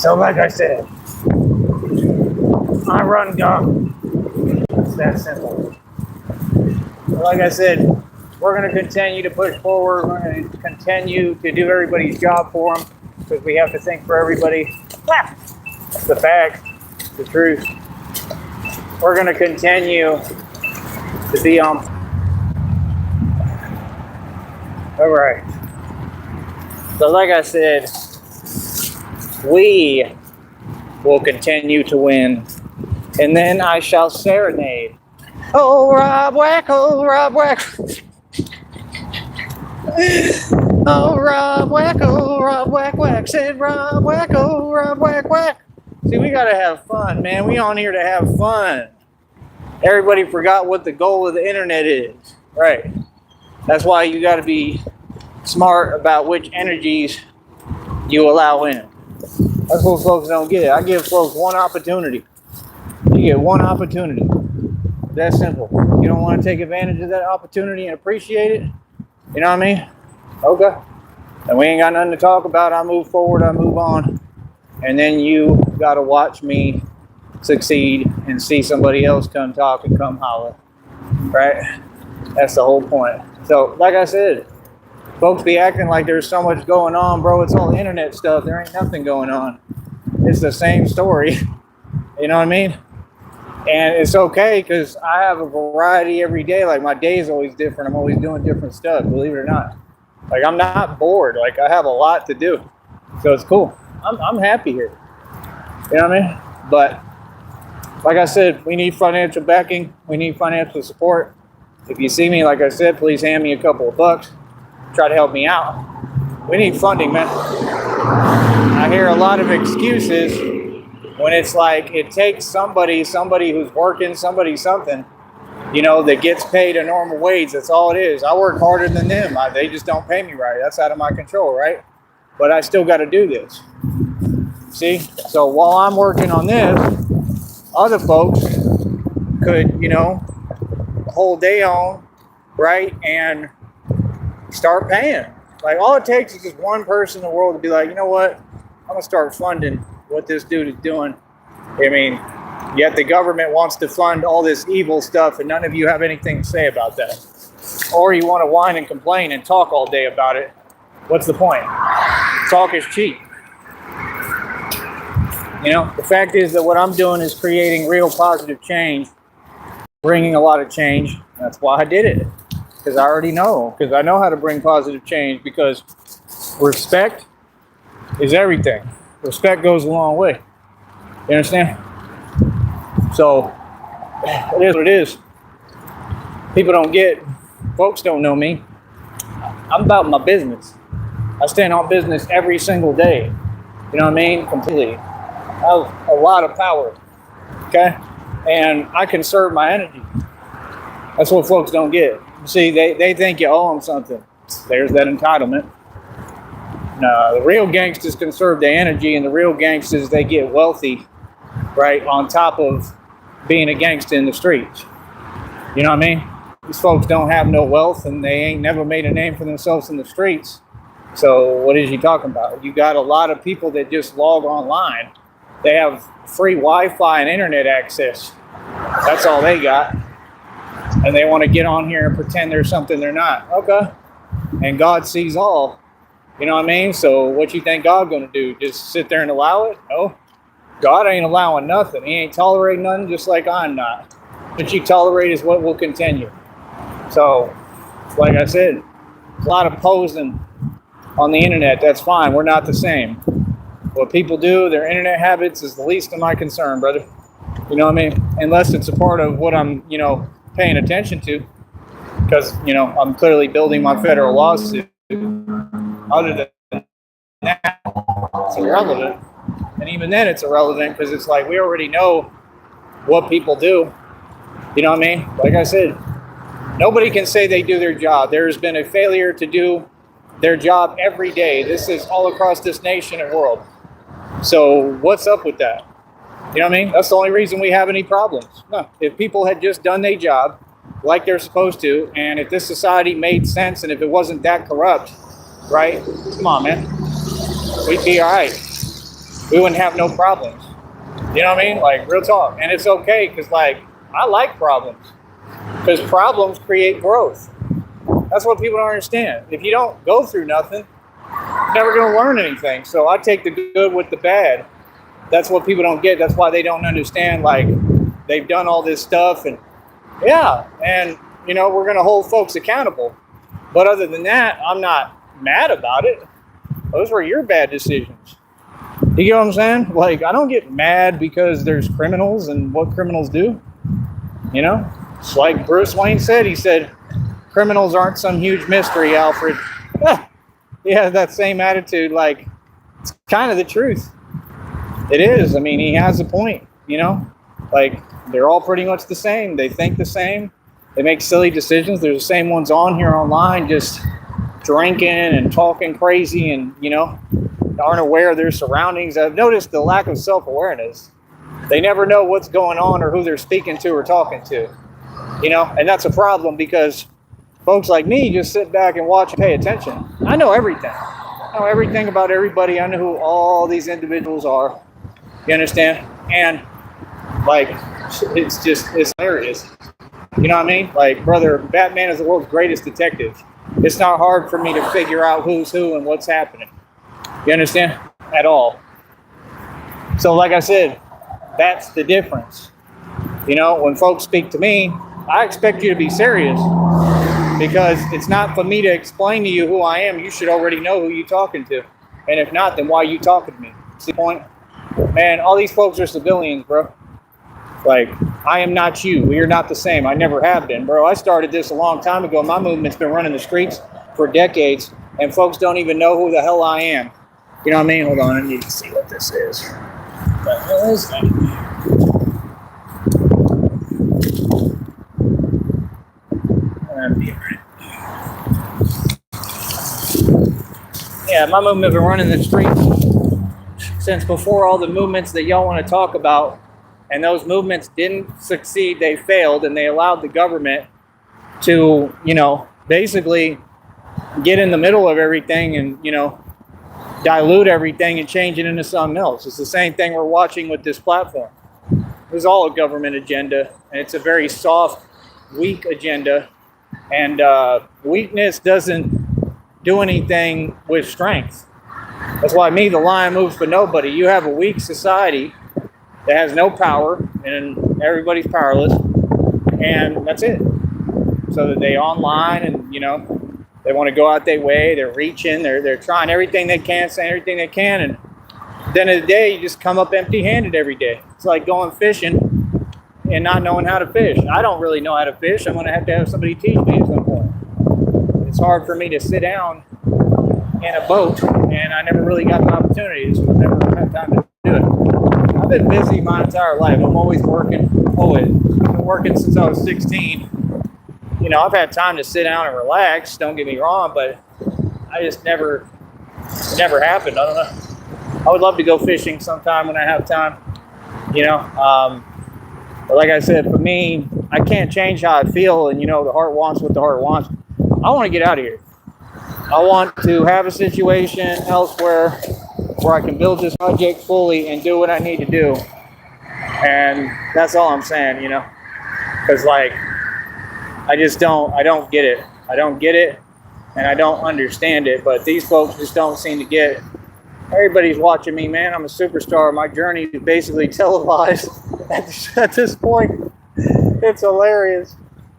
So, like I said, I run gum. It's that simple. Like I said, we're going to continue to push forward. We're going to continue to do everybody's job for them because we have to think for everybody. That's the fact, the truth. We're going to continue to be on. All right. So, like I said, we will continue to win. And then I shall serenade. Oh, Rob Wacko, Rob Wacko. Oh, Rob Wacko, Rob Whack Whack said Rob Wacko, Rob Whack Whack. See, we got to have fun, man. We on here to have fun. Everybody forgot what the goal of the internet is. Right. That's why you got to be smart about which energies you allow in. That's what folks don't get. I give folks one opportunity. You get one opportunity. That simple. You don't want to take advantage of that opportunity and appreciate it? You know what I mean? Okay. And we ain't got nothing to talk about. I move forward, I move on. And then you got to watch me succeed and see somebody else come talk and come holler. Right? That's the whole point. So, like I said, folks be acting like there's so much going on, bro. It's all internet stuff. There ain't nothing going on. It's the same story. You know what I mean? And it's okay because I have a variety every day. Like my day is always different. I'm always doing different stuff, believe it or not. Like I'm not bored. Like I have a lot to do. So it's cool. I'm happy here. You know what I mean? But like I said, we need financial backing. We need financial support. If you see me, like I said, please hand me a couple of bucks. Try to help me out. We need funding, man. I hear a lot of excuses when it's like it takes somebody who's working, something, you know, that gets paid a normal wage. That's all it is. I work harder than them. They just don't pay me right. That's out of my control, right? But I still got to do this. See? So while I'm working on this, other folks could, you know, hold their own, right? And start paying. Like all it takes is just one person in the world to be like, you know what? I'm going to start funding what this dude is doing. I mean, yet the government wants to fund all this evil stuff and none of you have anything to say about that. Or you want to whine and complain and talk all day about it. What's the point? Talk is cheap. You know, the fact is that what I'm doing is creating real positive change, bringing a lot of change. That's why I did it. Because I already know. Because I know how to bring positive change because respect is everything. Respect goes a long way. You understand? So, it is what it is. People don't get, folks don't know me. I'm about my business. I stand on business every single day. You know what I mean? Completely. I have a lot of power. Okay? And I conserve my energy. That's what folks don't get. See, they think you owe them something. There's that entitlement. No, the real gangsters conserve their energy, and the real gangsters, they get wealthy, right, on top of being a gangster in the streets. You know what I mean? These folks don't have no wealth, and they ain't never made a name for themselves in the streets. So what is he talking about? You got a lot of people that just log online. They have free Wi-Fi and internet access. That's all they got. And they want to get on here and pretend they're something they're not. Okay. And God sees all. You know what I mean? So what you think God gonna do? Just sit there and allow it? No. God ain't allowing nothing. He ain't tolerating nothing, just like I'm not. What you tolerate is what will continue. So, like I said, a lot of posing on the internet. That's fine. We're not the same. What people do, their internet habits, is the least of my concern, brother. You know what I mean? Unless it's a part of what I'm, paying attention to, because, I'm clearly building my federal lawsuit. Other than that, it's irrelevant. And even then, it's irrelevant because it's like we already know what people do. You know what I mean? Like I said, nobody can say they do their job. There's been a failure to do their job every day. This is all across this nation and world. So what's up with that? You know what I mean? That's the only reason we have any problems. No, if people had just done their job like they're supposed to, and if this society made sense, and if it wasn't that corrupt, right? Come on, man. We'd be all right. We wouldn't have no problems. You know what I mean? Like, real talk. And it's okay, because, like, I like problems. Because problems create growth. That's what people don't understand. If you don't go through nothing, you're never going to learn anything. So I take the good with the bad. That's what people don't get. That's why they don't understand, like, they've done all this stuff. And, yeah, and, we're going to hold folks accountable. But other than that, I'm not mad about it. Those were your bad decisions. You get what I'm saying? Like, I don't get mad because there's criminals and what criminals do. It's like Bruce Wayne said. He said, criminals aren't some huge mystery, Alfred. Yeah, that same attitude. Like, it's kind of the truth. It is. I mean, he has a point, Like, they're all pretty much the same. They think the same. They make silly decisions. They're the same ones on here online just drinking and talking crazy and, aren't aware of their surroundings. I've noticed the lack of self-awareness. They never know what's going on or who they're speaking to or talking to, and that's a problem because folks like me just sit back and watch and pay attention. I know everything. I know everything about everybody. I know who all these individuals are. You understand? And, like, it's hilarious. You know what I mean? Like, brother, Batman is the world's greatest detective. It's not hard for me to figure out who's who and what's happening. You understand? At all. So, like I said, that's the difference. When folks speak to me, I expect you to be serious because it's not for me to explain to you who I am. You should already know who you're talking to. And if not, then why are you talking to me? See the point? Man, all these folks are civilians, bro. Like, I am not you. We are not the same. I never have been, bro. I started this a long time ago. My movement's been running the streets for decades, and folks don't even know who the hell I am. You know what I mean? Hold on, I need to see what this is. What the hell is that? That'd be right. Yeah, my movement been running the streets since before all the movements that y'all want to talk about. And those movements didn't succeed. They failed, and they allowed the government to, basically get in the middle of everything and, dilute everything and change it into something else. It's the same thing we're watching with this platform. It's all a government agenda, and it's a very soft, weak agenda. And weakness doesn't do anything with strength. That's why the lion moves for nobody. You have a weak society that has no power, and everybody's powerless, and that's it. So that they online, and they want to go out their way. They're reaching. They're trying everything they can, saying everything they can, and at the end of the day, you just come up empty-handed every day. It's like going fishing and not knowing how to fish. I don't really know how to fish. I'm going to have somebody teach me at some point. It's hard for me to sit down in a boat, and I never really got an opportunity, so I've never had time to do it. I've been busy my entire life. I'm always working. Always. I've been working since I was 16. I've had time to sit down and relax. Don't get me wrong, but I just it never happened. I don't know. I would love to go fishing sometime when I have time. But like I said, for me, I can't change how I feel, and the heart wants what the heart wants. I want to get out of here. I want to have a situation elsewhere where I can build this project fully and do what I need to do. And that's all I'm saying, because I don't get it. I don't get it, and I don't understand it, but these folks just don't seem to get it. Everybody's watching me, man. I'm a superstar. My journey is basically televised at this point. It's hilarious.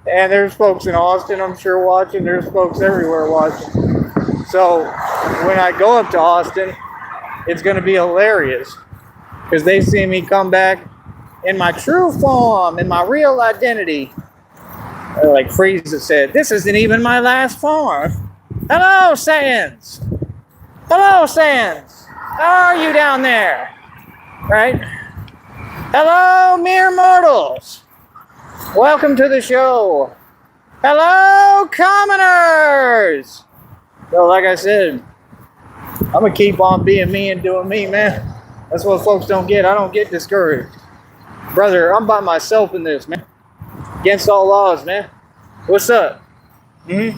And there's folks in Austin, I'm sure, watching. There's folks everywhere watching. So when I go up to Austin, it's going to be hilarious because they see me come back in my true form, in my real identity. Like Frieza said, this isn't even my last form. Hello, Saiyans. Hello, Saiyans. How are you down there? Right? Hello, mere mortals. Welcome to the show. Hello, commoners. So, like I said, I'm going to keep on being me and doing me, man. That's what folks don't get. I don't get discouraged. Brother, I'm by myself in this, man. Against all laws, man. What's up?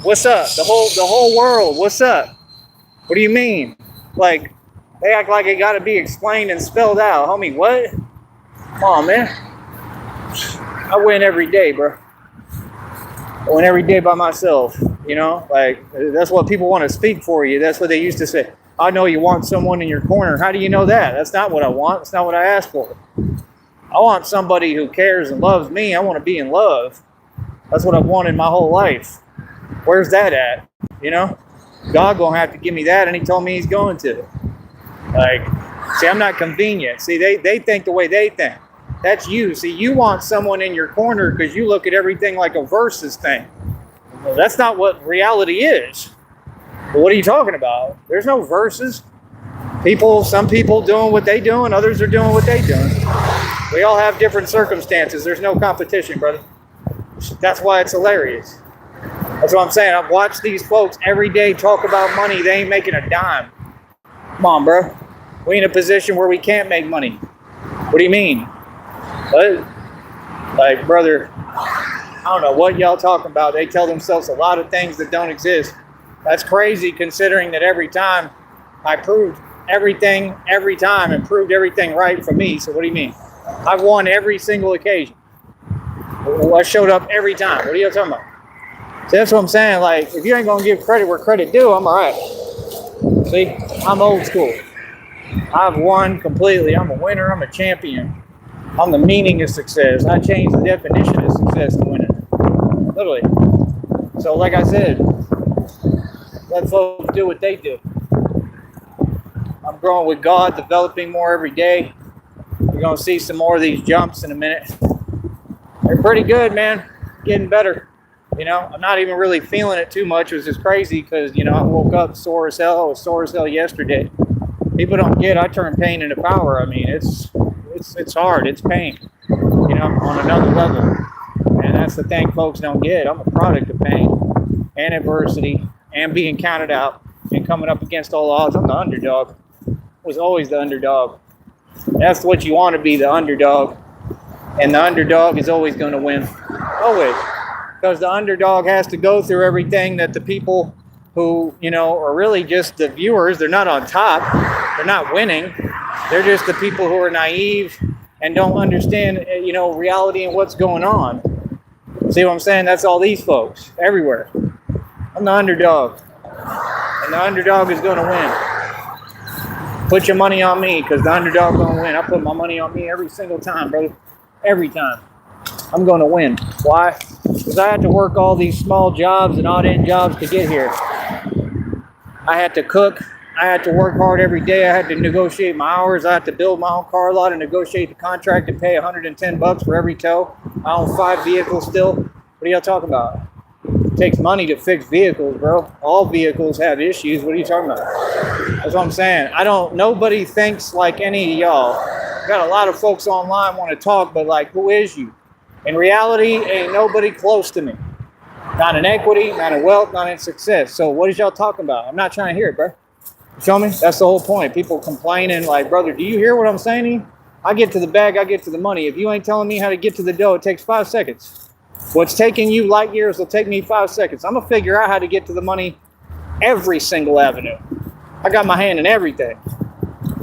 What's up? The whole world, what's up? What do you mean? Like, they act like it got to be explained and spelled out. Homie, what? Come on, man. I win every day, bro. I win every day by myself, you know? Like, that's what people want to speak for you. That's what they used to say. I know you want someone in your corner. How do you know that? That's not what I want. That's not what I asked for. I want somebody who cares and loves me. I want to be in love. That's what I've wanted my whole life. Where's that at? You know? God gonna have to give me that, and he told me he's going to. Like, see, I'm not convenient. See, they think the way they think. That's you. See, you want someone in your corner because you look at everything like a versus thing. Well, that's not what reality is. But what are you talking about? There's no verses. Some people doing what they doing, others are doing what they doing. We all have different circumstances. There's no competition, brother. That's why it's hilarious. That's what I'm saying. I've watched these folks every day talk about money. They ain't making a dime. Come on, bro. We in a position where we can't make money. What do you mean? What? Like, brother, I don't know what y'all talking about. They tell themselves a lot of things that don't exist. That's crazy considering that every time I proved everything every time and proved everything right for me. So what do you mean? I've won every single occasion. I showed up every time. What are you talking about? So that's what I'm saying. Like, if you ain't going to give credit where credit due, I'm all right. See, I'm old school. I've won completely. I'm a winner. I'm a champion. I'm the meaning of success. I changed the definition of success and winning. Literally. So like I said, let folks do what they do. I'm growing with God, developing more every day. You're going to see some more of these jumps in a minute. They're pretty good, man. Getting better. You know, I'm not even really feeling it too much. It was just crazy because, you know, I woke up sore as hell. I was sore as hell yesterday. People don't get, I turn pain into power. I mean, it's hard. It's pain, you know, on another level. And that's the thing folks don't get. I'm a product of pain and adversity and being counted out and coming up against all odds. I'm the underdog. I was always the underdog. That's what you want to be, the underdog. And the underdog is always going to win. Always. Because the underdog has to go through everything that the people who, you know, are really just the viewers, they're not on top, they're not winning, they're just the people who are naive and don't understand, you know, reality and what's going on. See what I'm saying? That's all these folks, everywhere. I'm the underdog, and the underdog is going to win. Put your money on me, because the underdog is going to win. I put my money on me every single time, brother. Every time. I'm going to win. Why? Because I had to work all these small jobs and odd-end jobs to get here. I had to cook. I had to work hard every day. I had to negotiate my hours. I had to build my own car lot and negotiate the contract and pay $110 for every tow. I own 5 vehicles still. What are y'all talking about? It takes money to fix vehicles, bro. All vehicles have issues. What are you talking about? That's what I'm saying. Nobody thinks like any of y'all. Got a lot of folks online want to talk, but like, who is you? In reality, ain't nobody close to me. Not in equity, not in wealth, not in success. So what is y'all talking about? I'm not trying to hear it, bro. You feel me? That's the whole point. People complaining like, brother, do you hear what I'm saying to you? I get to the bag, I get to the money. If you ain't telling me how to get to the dough, it takes 5 seconds. What's taking you light years will take me 5 seconds. I'm going to figure out how to get to the money every single avenue. I got my hand in everything.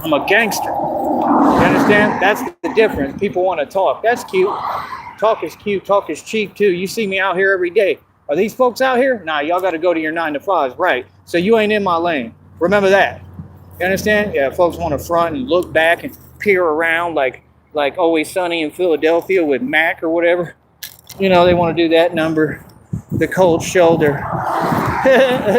I'm a gangster. You understand? That's the difference. People want to talk. That's cute. Talk is cute. Talk is cheap, too. You see me out here every day. Are these folks out here? Nah, y'all got to go to your 9 to 5s. Right. So you ain't in my lane. Remember that. You understand? Yeah, folks want to front and look back and peer around like Always Sunny in Philadelphia with Mac or whatever. You know, they want to do that number. The cold shoulder.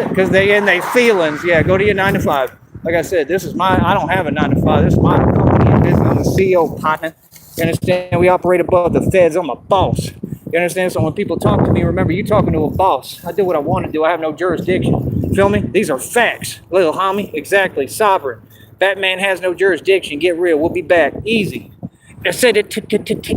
Because they in their feelings. Yeah, go to your 9 to 5. Like I said, I don't have a 9 to 5. This is my company. I'm the CEO partner. You understand? We operate above the feds. I'm a boss. You understand? So when people talk to me, remember, you talking to a boss. I do what I want to do. I have no jurisdiction. Feel me? These are facts. Little homie. Exactly. Sovereign. Batman has no jurisdiction. Get real. We'll be back. Easy. I said it too easy.